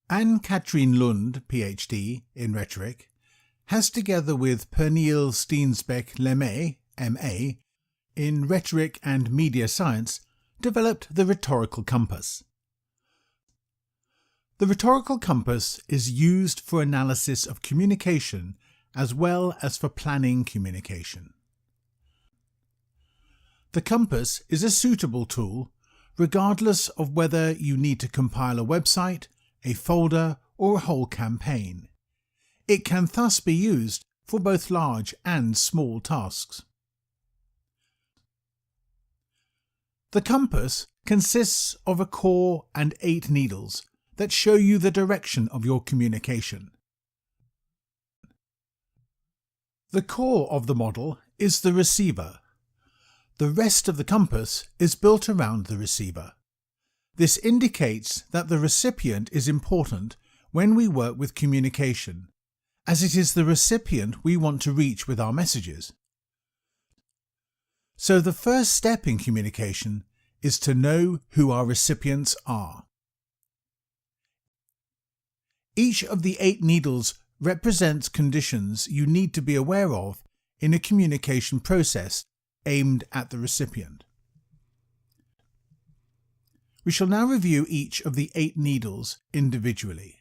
Katrine Lund PhD in rhetoric has, together with Pernille Steensbech Lemée MA in rhetoric and media science, developed the rhetorical compass. The rhetorical compass is used for analysis of communication as well as for planning communication. The compass is a suitable tool regardless of whether you need to compile a website, a folder, or a whole campaign. It can thus be used for both large and small tasks. The compass consists of a core and 8 needles that show you the direction of your communication. The core of the model is the receiver. The rest of the compass is built around the receiver. This indicates that the recipient is important when we work with communication, as it is the recipient we want to reach with our messages. So the first step in communication is to know who our recipients are. Each of the 8 needles represents conditions you need to be aware of in a communication process aimed at the recipient. We shall now review each of the 8 needles individually.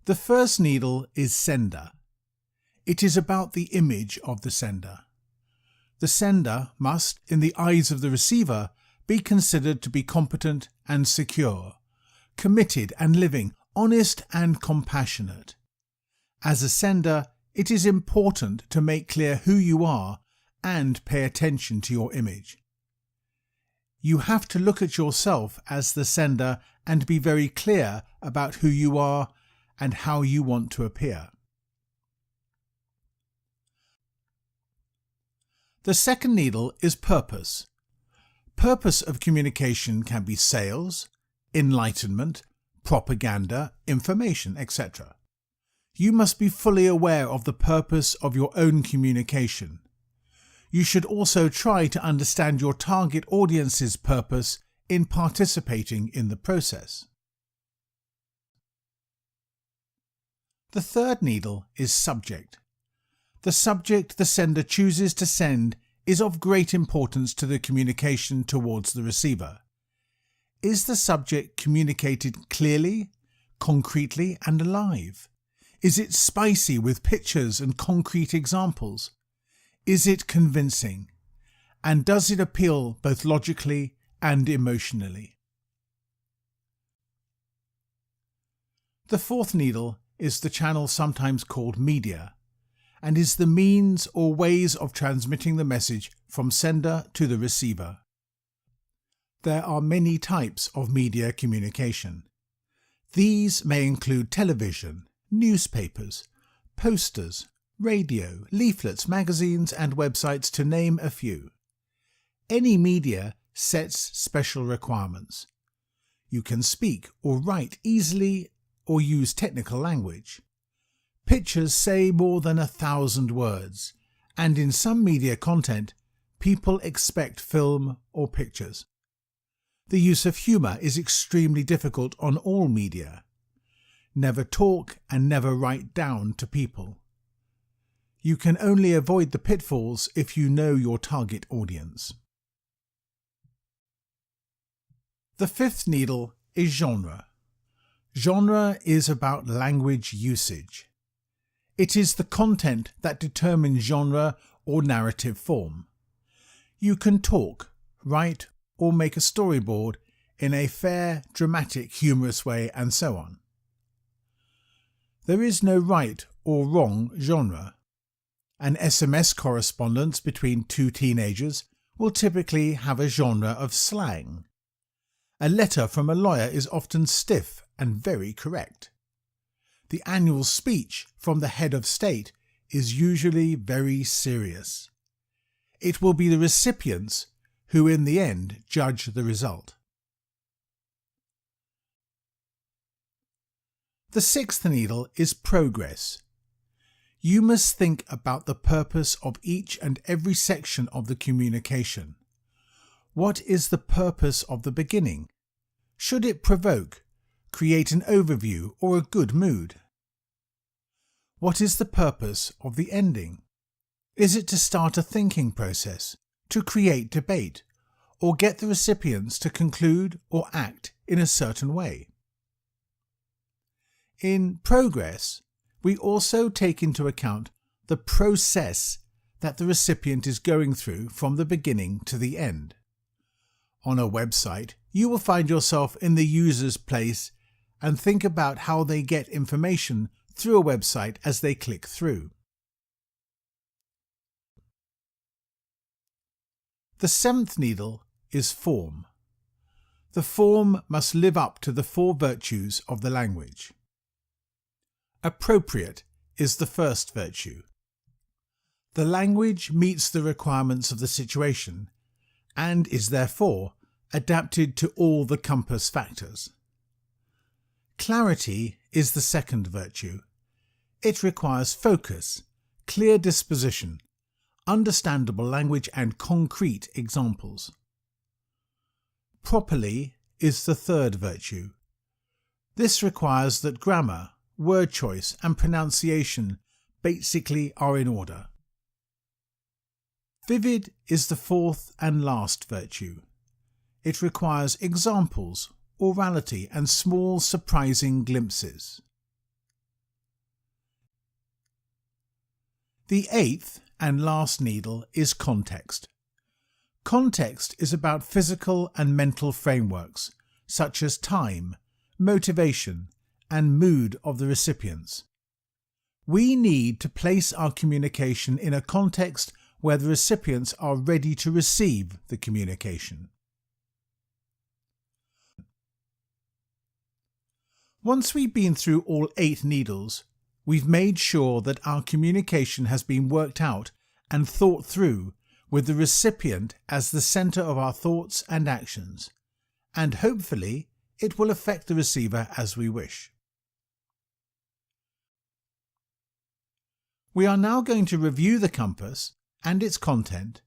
The first needle is sender. It is about the image of the sender. The sender must, in the eyes of the receiver, be considered to be competent and secure, committed and living, honest and compassionate. As a sender, it is important to make clear who you are and pay attention to your image. You have to look at yourself as the sender and be very clear about who you are and how you want to appear. The second needle is purpose. Purpose of communication can be sales, enlightenment, propaganda, information, etc. You must be fully aware of the purpose of your own communication. You should also try to understand your target audience's purpose in participating in the process. The third needle is subject. The subject the sender chooses to send is of great importance to the communication towards the receiver. Is the subject communicated clearly, concretely, and alive? Is it spicy with pictures and concrete examples? Is it convincing? And does it appeal both logically and emotionally? The fourth needle is the channel sometimes called media, and is the means or ways of transmitting the message from sender to the receiver. There are many types of media communication. These may include television, newspapers, posters, radio, leaflets, magazines, and websites, to name a few. Any media sets special requirements. You can speak or write easily or use technical language. Pictures say more than 1,000 words, and in some media content, people expect film or pictures. The use of humour is extremely difficult on all media. Never talk and never write down to people. You can only avoid the pitfalls if you know your target audience. The fifth needle is genre. Genre is about language usage. It is the content that determines genre or narrative form. You can talk, write, or make a storyboard in a fair, dramatic, humorous way, and so on. There is no right or wrong genre. An SMS correspondence between 2 teenagers will typically have a genre of slang. A letter from a lawyer is often stiff and very correct. The annual speech from the head of state is usually very serious. It will be the recipients who in the end judge the result. The sixth needle is progress. You must think about the purpose of each and every section of the communication. What is the purpose of the beginning? Should it provoke, create an overview or a good mood? What is the purpose of the ending? Is it to start a thinking process, to create debate, or get the recipients to conclude or act in a certain way? In progress, we also take into account the process that the recipient is going through from the beginning to the end. On a website, you will find yourself in the user's place and think about how they get information through a website as they click through. The seventh needle is form. The form must live up to the 4 virtues of the language. Appropriate is the first virtue. The language meets the requirements of the situation and is therefore adapted to all the compass factors. Clarity is the second virtue. It requires focus, clear disposition, understandable language and concrete examples. Properly is the third virtue. This requires that grammar, word choice and pronunciation basically are in order. Vivid is the fourth and last virtue. It requires examples, orality and small surprising glimpses. The eighth and last needle is context. Context is about physical and mental frameworks such as time, motivation, and mood of the recipients. We need to place our communication in a context where the recipients are ready to receive the communication. Once we've been through all 8 needles, we've made sure that our communication has been worked out and thought through with the recipient as the centre of our thoughts and actions, and hopefully it will affect the receiver as we wish. We are now going to review the compass and its content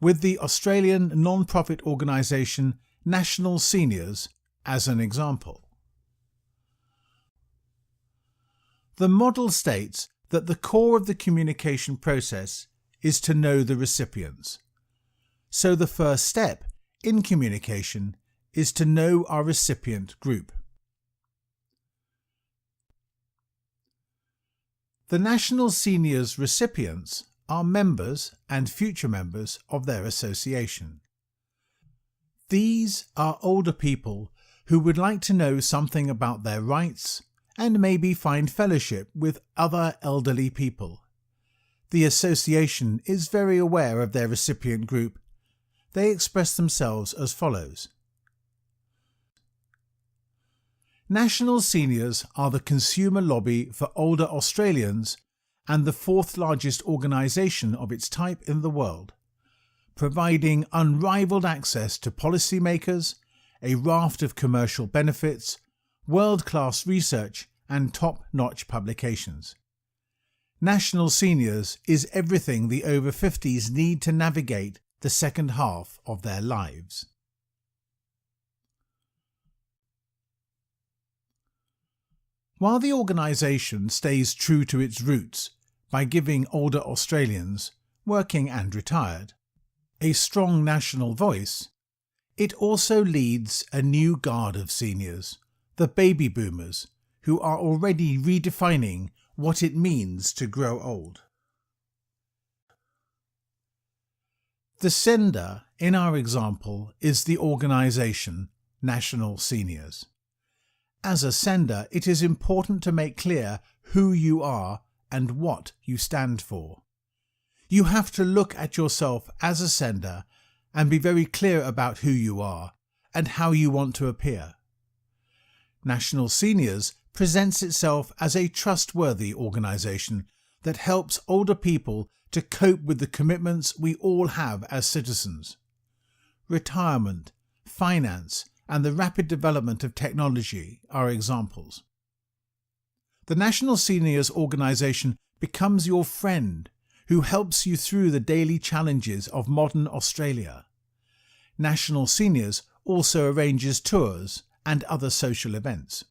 with the Australian non-profit organisation National Seniors as an example. The model states that the core of the communication process is to know the recipients. So the first step in communication is to know our recipient group. The National Seniors recipients are members and future members of their association. These are older people who would like to know something about their rights and maybe find fellowship with other elderly people. The association is very aware of their recipient group. They express themselves as follows. National Seniors are the consumer lobby for older Australians and the 4th largest organisation of its type in the world, providing unrivalled access to policymakers, a raft of commercial benefits, world-class research and top-notch publications. National Seniors is everything the over 50s need to navigate the second half of their lives. While the organisation stays true to its roots by giving older Australians, working and retired, a strong national voice, it also leads a new guard of seniors, the baby boomers, who are already redefining what it means to grow old. The sender in our example is the organisation National Seniors. As a sender, it is important to make clear who you are and what you stand for. You have to look at yourself as a sender and be very clear about who you are and how you want to appear. National Seniors presents itself as a trustworthy organisation that helps older people to cope with the commitments we all have as citizens. Retirement, finance, and the rapid development of technology are examples. The National Seniors organisation becomes your friend who helps you through the daily challenges of modern Australia. National Seniors also arranges tours and other social events.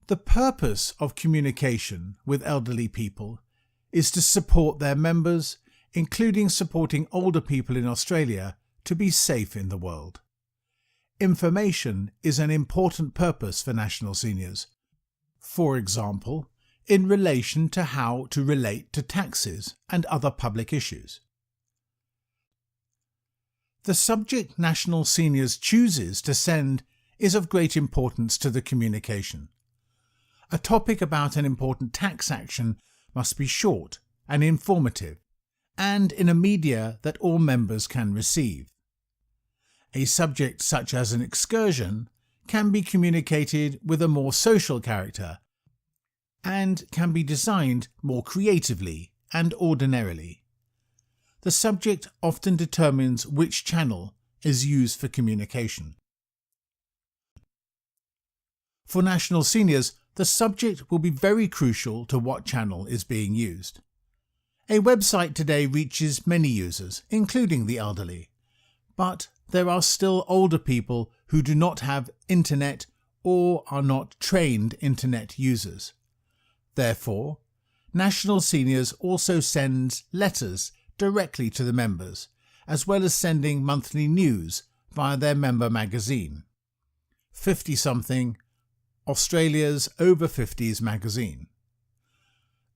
The purpose of communication with elderly people is to support their members, including supporting older people in Australia to be safe in the world. Information is an important purpose for National Seniors. For example, in relation to how to relate to taxes and other public issues. The subject National Seniors chooses to send is of great importance to the communication. A topic about an important tax action must be short and informative, and in a media that all members can receive. A subject such as an excursion can be communicated with a more social character and can be designed more creatively and ordinarily. The subject often determines which channel is used for communication. For National Seniors, the subject will be very crucial to what channel is being used. A website today reaches many users, including the elderly, but there are still older people who do not have internet or are not trained internet users. Therefore, National Seniors also sends letters directly to the members, as well as sending monthly news via their member magazine, 50-something, Australia's Over 50s magazine.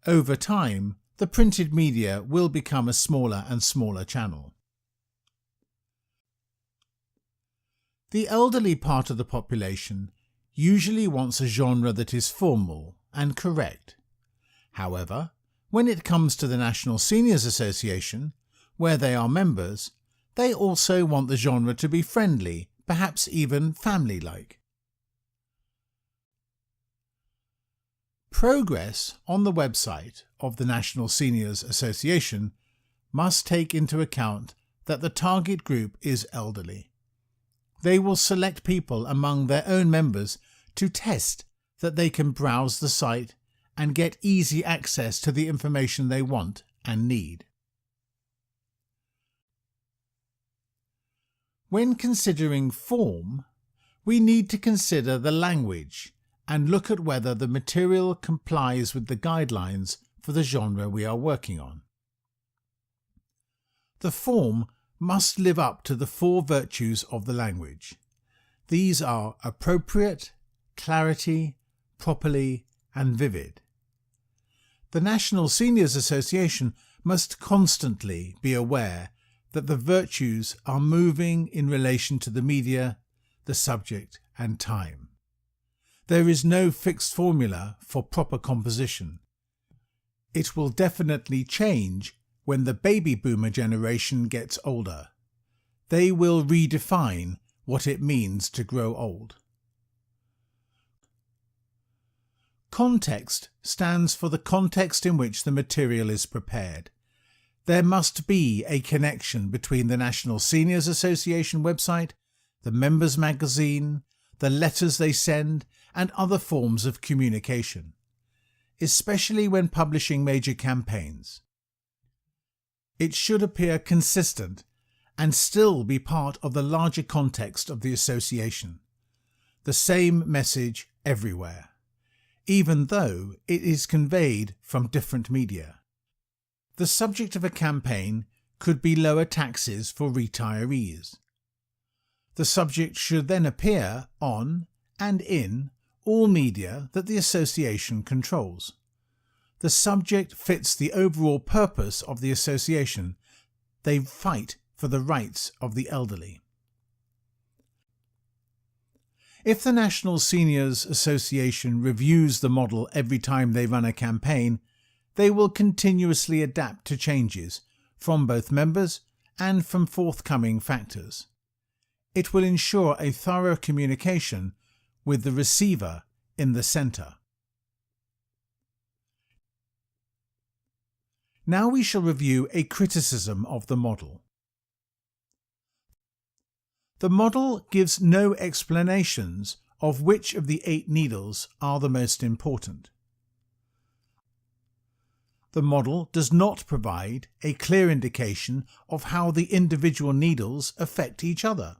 Over time, the printed media will become a smaller and smaller channel. The elderly part of the population usually wants a genre that is formal and correct. However, when it comes to the National Seniors Association, where they are members, they also want the genre to be friendly, perhaps even family-like. Progress on the website of the National Seniors Association must take into account that the target group is elderly. They will select people among their own members to test that they can browse the site and get easy access to the information they want and need. When considering form, we need to consider the language and look at whether the material complies with the guidelines for the genre we are working on. The form must live up to the 4 virtues of the language. These are appropriate, clarity, properly, and vivid. The National Seniors Association must constantly be aware that the virtues are moving in relation to the media, the subject, and time. There is no fixed formula for proper composition. It will definitely change when the baby boomer generation gets older. They will redefine what it means to grow old. Context stands for the context in which the material is prepared. There must be a connection between the National Seniors Association website, the members' magazine, the letters they send, and other forms of communication, especially when publishing major campaigns. It should appear consistent and still be part of the larger context of the association. The same message everywhere, even though it is conveyed from different media. The subject of a campaign could be lower taxes for retirees. The subject should then appear on and in all media that the association controls. The subject fits the overall purpose of the association. They fight for the rights of the elderly. If the National Seniors Association reviews the model every time they run a campaign, they will continuously adapt to changes from both members and from forthcoming factors. It will ensure a thorough communication with the receiver in the centre. Now we shall review a criticism of the model. The model gives no explanations of which of the 8 needles are the most important. The model does not provide a clear indication of how the individual needles affect each other.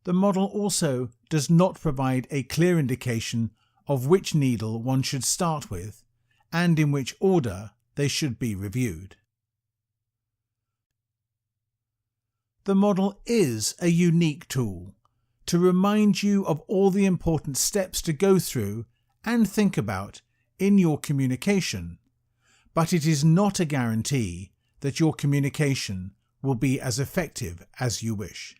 The model also does not provide a clear indication of which needle one should start with and in which order they should be reviewed. The model is a unique tool to remind you of all the important steps to go through and think about in your communication, but it is not a guarantee that your communication will be as effective as you wish.